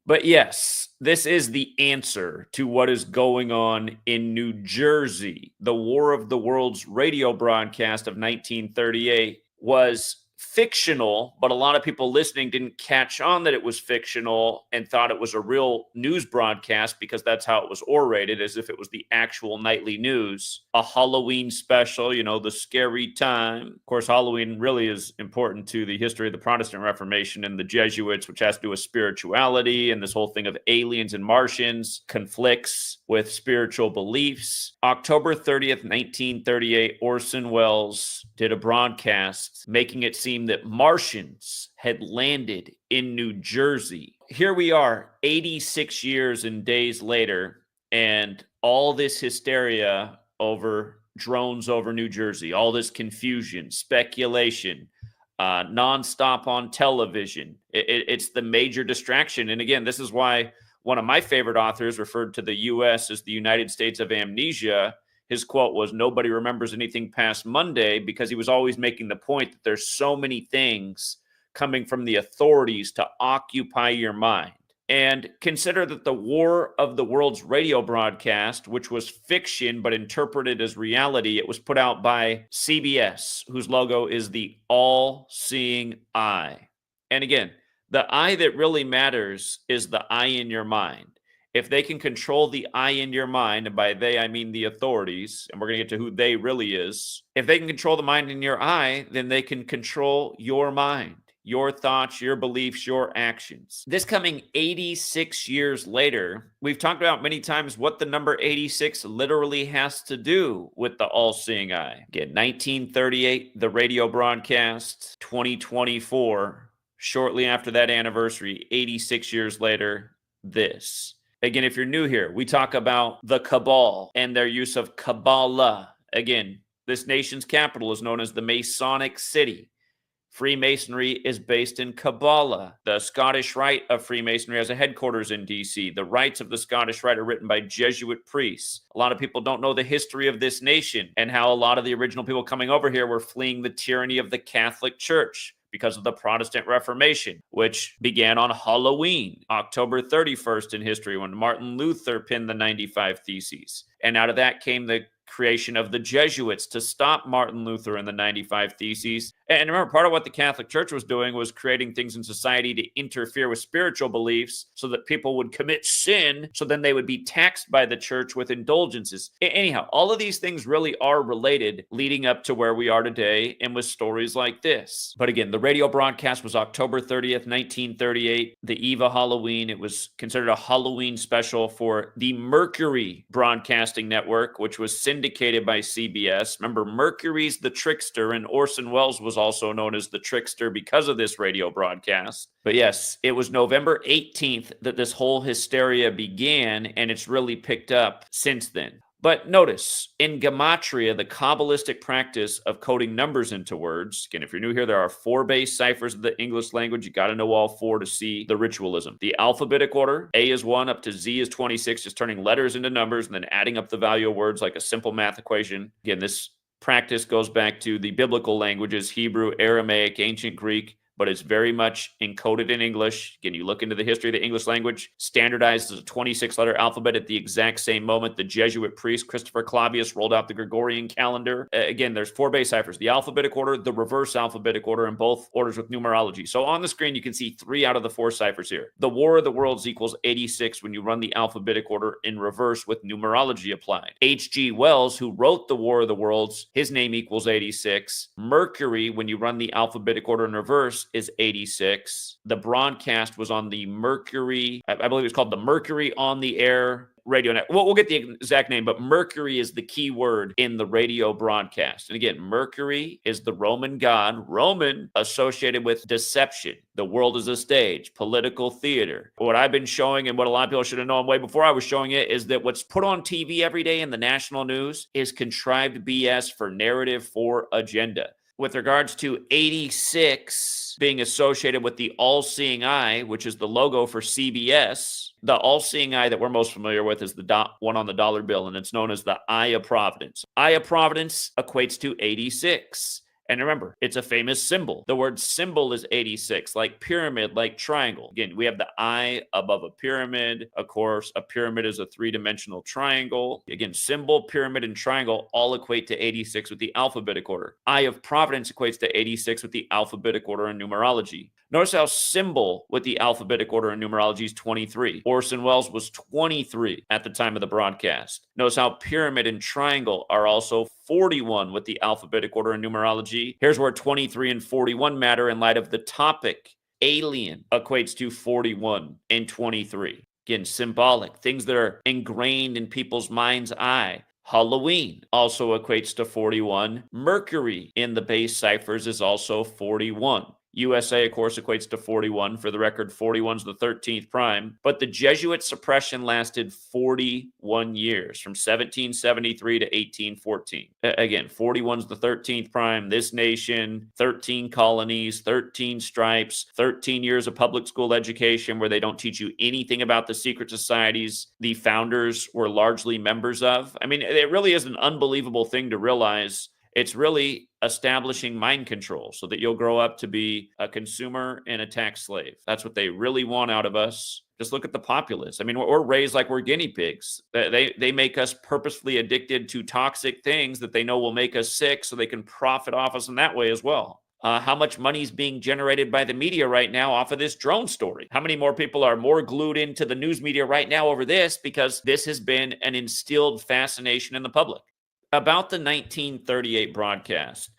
But yes, this is the answer to what is going on in New Jersey. The War of the Worlds radio broadcast of 1938 was fictional, but a lot of people listening didn't catch on that it was fictional and thought it was a real news broadcast because that's how it was orated, as if it was the actual nightly news. A Halloween special, the scary time. Of course, Halloween really is important to the history of the Protestant Reformation and the Jesuits, which has to do with spirituality, and this whole thing of aliens and Martians conflicts with spiritual beliefs. October 30th, 1938, Orson Welles did a broadcast making it seem that Martians had landed in New Jersey. Here we are, 86 years and days later, and all this hysteria over drones over New Jersey, all this confusion, speculation, nonstop on television. It's the major distraction. And again, this is why one of my favorite authors referred to the U.S. as the United States of amnesia. His quote was, "Nobody remembers anything past Monday," because he was always making the point that there's so many things coming from the authorities to occupy your mind. And consider that the War of the Worlds radio broadcast, which was fiction but interpreted as reality, it was put out by CBS, whose logo is the all-seeing eye. And again, the eye that really matters is the eye in your mind. If they can control the eye in your mind, and by they I mean the authorities, and we're going to get to who they really is, if they can control the mind in your eye, then they can control your mind, your thoughts, your beliefs, your actions. This coming 86 years later, we've talked about many times what the number 86 literally has to do with the all-seeing eye. Again, 1938, the radio broadcast, 2024, shortly after that anniversary, 86 years later, this. Again, if you're new here, we talk about the cabal and their use of Kabbalah. Again, this nation's capital is known as the Masonic City. Freemasonry is based in Kabbalah. The Scottish Rite of Freemasonry has a headquarters in D.C. The rites of the Scottish Rite are written by Jesuit priests. A lot of people don't know the history of this nation and how a lot of the original people coming over here were fleeing the tyranny of the Catholic Church because of the Protestant Reformation, which began on Halloween, October 31st in history, when Martin Luther penned the 95 Theses. And out of that came the creation of the Jesuits to stop Martin Luther and the 95 Theses. And remember, part of what the Catholic Church was doing was creating things in society to interfere with spiritual beliefs so that people would commit sin, so then they would be taxed by the church with indulgences. Anyhow, all of these things really are related leading up to where we are today and with stories like this. But again, the radio broadcast was October 30th, 1938, the eve of Halloween. It was considered a Halloween special for the Mercury Broadcasting Network, which was syndicated by CBS. Remember, Mercury's the trickster, and Orson Welles was also known as the trickster because of this radio broadcast. But yes, it was November 18th that this whole hysteria began, and it's really picked up since then. But notice, in Gematria, the Kabbalistic practice of coding numbers into words, again, if you're new here, there are 4 base ciphers of the English language. You got to know all 4 to see the ritualism. The alphabetic order, A is 1 up to Z is 26, just turning letters into numbers and then adding up the value of words like a simple math equation. Again, this practice goes back to the biblical languages, Hebrew, Aramaic, ancient Greek, but it's very much encoded in English. Again, you look into the history of the English language, standardized as a 26-letter alphabet at the exact same moment the Jesuit priest Christopher Clavius rolled out the Gregorian calendar. Again, there's 4 base ciphers, the alphabetic order, the reverse alphabetic order, and both orders with numerology. So on the screen, you can see 3 out of the 4 ciphers here. The War of the Worlds equals 86 when you run the alphabetic order in reverse with numerology applied. H.G. Wells, who wrote the War of the Worlds, his name equals 86. Mercury, when you run the alphabetic order in reverse, is 86. The broadcast was on the Mercury, I believe it's called the Mercury on the Air radio net. We'll get the exact name, but Mercury is the key word in the radio broadcast. And again, Mercury is the Roman god, Roman associated with deception. The world is a stage, political theater. What I've been showing and what a lot of people should have known way before I was showing it is that what's put on TV every day in the national news is contrived BS for narrative, for agenda. With regards to 86 being associated with the all-seeing eye, which is the logo for CBS, the all-seeing eye that we're most familiar with is the one on the dollar bill, and it's known as the Eye of Providence. Eye of Providence equates to 86. And remember, it's a famous symbol. The word symbol is 86, like pyramid, like triangle. Again, we have the eye above a pyramid. Of course, a pyramid is a three-dimensional triangle. Again, symbol, pyramid, and triangle all equate to 86 with the alphabetic order. Eye of Providence equates to 86 with the alphabetic order in numerology. Notice how symbol with the alphabetic order in numerology is 23. Orson Welles was 23 at the time of the broadcast. Notice how pyramid and triangle are also 41 with the alphabetic order in numerology. Here's where 23 and 41 matter in light of the topic. Alien equates to 41 and 23. Again, symbolic, things that are ingrained in people's mind's eye. Halloween also equates to 41. Mercury in the base ciphers is also 41. USA, of course, equates to 41. For the record, 41 is the 13th prime. But the Jesuit suppression lasted 41 years, from 1773 to 1814. Again, 41 is the 13th prime. This nation, 13 colonies, 13 stripes, 13 years of public school education where they don't teach you anything about the secret societies the founders were largely members of. I mean, it really is an unbelievable thing to realize. It's really establishing mind control so that you'll grow up to be a consumer and a tax slave. That's what they really want out of us. Just look at the populace. I mean, we're raised like we're guinea pigs. They make us purposefully addicted to toxic things that they know will make us sick so they can profit off us in that way as well. How much money is being generated by the media right now off of this drone story? How many more people are more glued into the news media right now over this because this has been an instilled fascination in the public? About the 1938 broadcast,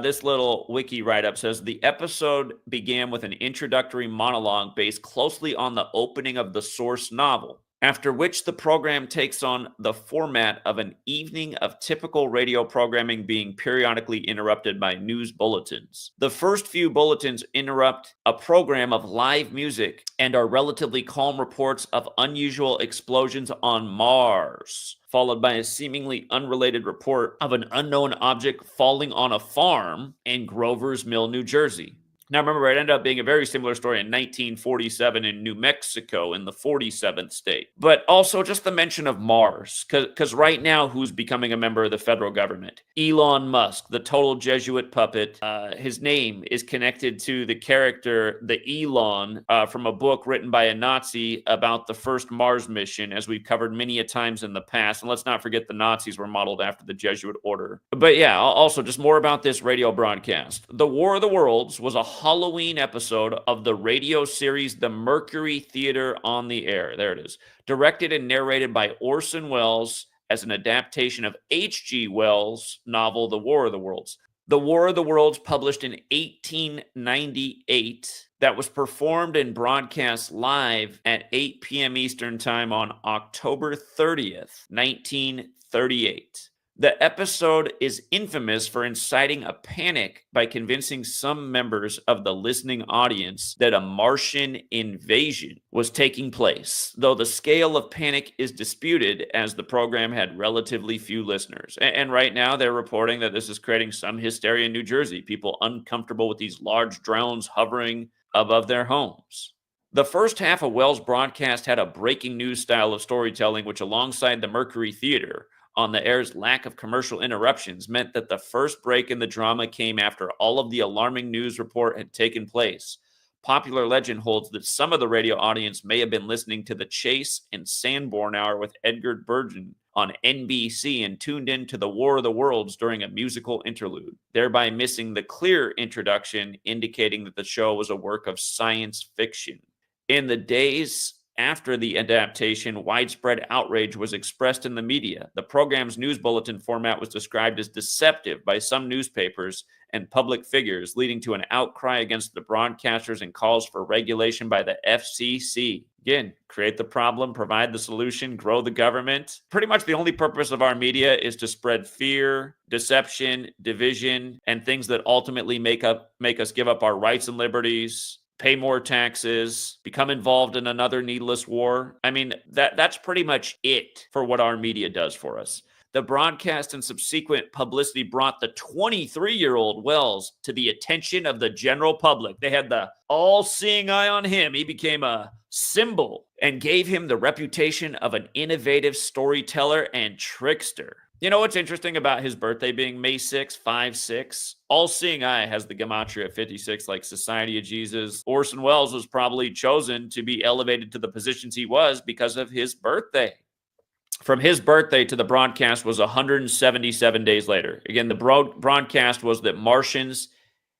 this little wiki write-up says the episode began with an introductory monologue based closely on the opening of the source novel, after which the program takes on the format of an evening of typical radio programming being periodically interrupted by news bulletins. The first few bulletins interrupt a program of live music and are relatively calm reports of unusual explosions on Mars, followed by a seemingly unrelated report of an unknown object falling on a farm in Grover's Mill, New Jersey. Now, remember, it ended up being a very similar story in 1947 in New Mexico in the 47th state. But also just the mention of Mars, because right now, who's becoming a member of the federal government? Elon Musk, the total Jesuit puppet. His name is connected to the character, the Elon, from a book written by a Nazi about the first Mars mission, as we've covered many a times in the past. And let's not forget the Nazis were modeled after the Jesuit order. But yeah, also just more about this radio broadcast. The War of the Worlds was a Halloween episode of the radio series The Mercury Theater on the Air. There it is. Directed and narrated by Orson Welles as an adaptation of H.G. Wells' novel The War of the Worlds. The War of the Worlds, published in 1898, that was performed and broadcast live at 8 p.m. Eastern Time on October 30th, 1938. The episode is infamous for inciting a panic by convincing some members of the listening audience that a Martian invasion was taking place, though the scale of panic is disputed as the program had relatively few listeners. And right now they're reporting that this is creating some hysteria in New Jersey, people uncomfortable with these large drones hovering above their homes. The first half of Wells' broadcast had a breaking news style of storytelling, which alongside the Mercury Theater on the air's lack of commercial interruptions meant that the first break in the drama came after all of the alarming news report had taken place. Popular legend holds that some of the radio audience may have been listening to the Chase and Sanborn Hour with Edgar Bergen on NBC and tuned in to the War of the Worlds during a musical interlude, thereby missing the clear introduction indicating that the show was a work of science fiction. In the days after the adaptation, widespread outrage was expressed in the media. The program's news bulletin format was described as deceptive by some newspapers and public figures, leading to an outcry against the broadcasters and calls for regulation by the FCC. Again, create the problem, provide the solution, grow the government. Pretty much the only purpose of our media is to spread fear, deception, division, and things that ultimately make us give up our rights and liberties, pay more taxes, become involved in another needless war. I mean, that's pretty much it for what our media does for us. The broadcast and subsequent publicity brought the 23-year-old Wells to the attention of the general public. They had the all-seeing eye on him. He became a symbol and gave him the reputation of an innovative storyteller and trickster. You know what's interesting about his birthday being May 6, 5-6? All Seeing Eye has the gematria at 56, like Society of Jesus. Orson Welles was probably chosen to be elevated to the positions he was because of his birthday. From his birthday to the broadcast was 177 days later. Again, the broadcast was that Martians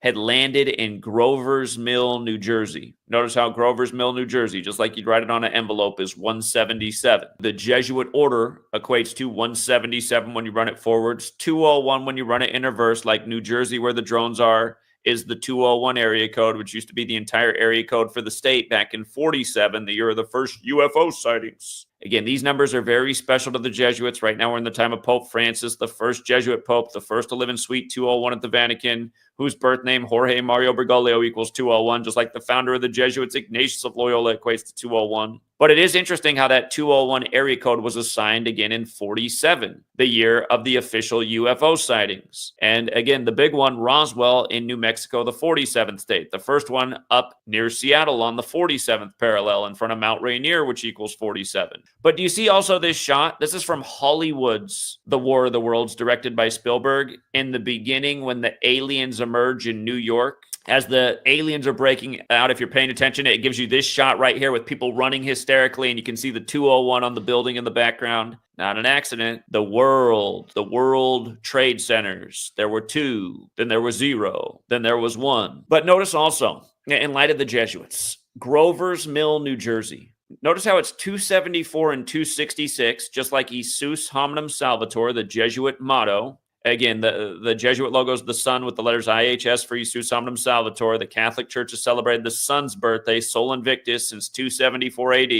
had landed in Grover's Mill, New Jersey. Notice how Grover's Mill, New Jersey, just like you'd write it on an envelope, is 177. The Jesuit order equates to 177 when you run it forwards, 201 when you run it in reverse, like New Jersey, where the drones are, is the 201 area code, which used to be the entire area code for the state back in 47, the year of the first UFO sightings. Again, these numbers are very special to the Jesuits. Right now, we're in the time of Pope Francis, the first Jesuit pope, the first to live in Suite 201 at the Vatican, whose birth name, Jorge Mario Bergoglio, equals 201, just like the founder of the Jesuits, Ignatius of Loyola, equates to 201. But it is interesting how that 201 area code was assigned again in 47, the year of the official UFO sightings. And again, the big one, Roswell in New Mexico, the 47th state. The first one up near Seattle on the 47th parallel in front of Mount Rainier, which equals 47. But do you see also this shot? This is from Hollywood's The War of the Worlds, directed by Spielberg. In the beginning, when the aliens emerge in New York, as the aliens are breaking out, if you're paying attention, it gives you this shot right here with people running hysterically, and you can see the 201 on the building in the background. Not an accident. The World Trade Centers. There were 2, then there was 0, then there was 1. But notice also, in light of the Jesuits, Grover's Mill, New Jersey. Notice how it's 274 and 266, just like Isus Hominum Salvator, the Jesuit motto. Again, the Jesuit logo is the sun with the letters IHS for Isus Hominum Salvator. The Catholic Church has celebrated the sun's birthday, Sol Invictus, since 274 AD.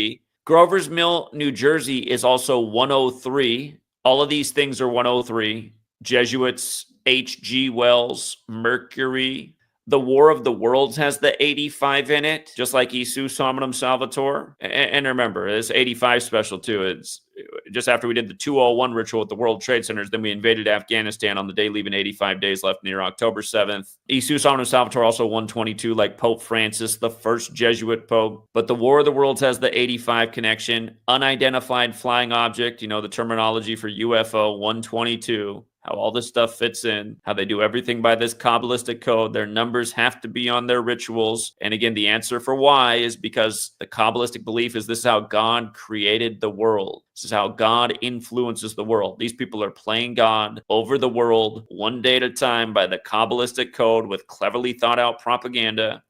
Grover's Mill, New Jersey is also 103. All of these things are 103. Jesuits, H.G. Wells, Mercury. The War of the Worlds has the 85 in it, just like Isus Hominum Salvator. And remember, it's 85 special too. It's just after we did the 201 ritual at the World Trade Centers, then we invaded Afghanistan on the day leaving 85 days left near October 7th. Isus Hominum Salvator also 122, like Pope Francis, the first Jesuit pope. But the War of the Worlds has the 85 connection. Unidentified flying object, the terminology for UFO, 122. How all this stuff fits in, how they do everything by this Kabbalistic code. Their numbers have to be on their rituals. And again, the answer for why is because the Kabbalistic belief is this is how God created the world. This is how God influences the world. These people are playing God over the world one day at a time by the Kabbalistic code with cleverly thought out propaganda.